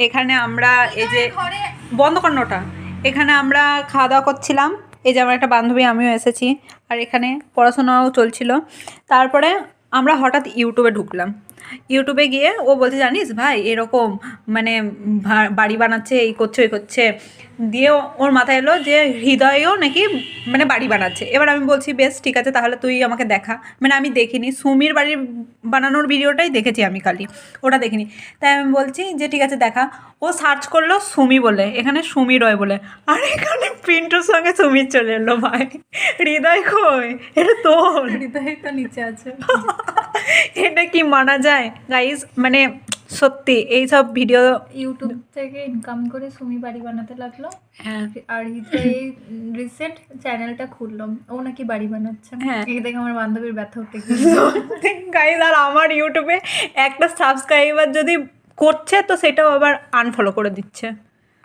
এখানে আমরা এই যে বন্ধ করানোটা, এখানে আমরা খাওয়া দাওয়া করছিলাম। এই যে আমার একটা বান্ধবী, আমিও এসেছি, আর এখানে পড়াশোনাও চলছিল। তারপরে আমরা হঠাৎ ইউটিউবে ঢুকলাম। ইউটিউবে গিয়ে ও বলছে, জানিস ভাই এরকম মানে বাড়ি বানাচ্ছে, এই করছে ওই করছে। দিয়ে ওর মাথায় এলো যে হৃদয়ও নাকি মানে বাড়ি বানাচ্ছে। এবার আমি বলছি বেশ ঠিক আছে, তাহলে তুই আমাকে দেখা। মানে আমি দেখিনি, সুমির বাড়ির বানানোর ভিডিওটাই দেখেছি আমি খালি, ওটা দেখিনি। তাই আমি বলছি যে ঠিক আছে দেখা। ও সার্চ করলো সুমি বলে, এখানে সুমি রয় বলে, আর এখানে পিন্টুর সঙ্গে সুমির চলে এলো। ভাই হৃদয় কই? এটা তোর হৃদয় তো নিচে আছে। এটা কি মানা যায় গাইস? মানে সত্যি এইসব ভিডিও ইউটিউব থেকে ইনকাম করে সুমি বাড়ি বানাতে লাগলো। হ্যাঁ আর হৃদয় রিসেন্ট চ্যানেলটা খুললো, ও নাকি বাড়ি বানাচ্ছে। হ্যাঁ। এই দেখে আমার বান্ধবীর ব্যথা উঠে গাইস, আর আমার ইউটিউবে একটা সাবস্ক্রাইবার যদি করছে তো সেটাও আবার আনফলো করে দিচ্ছে।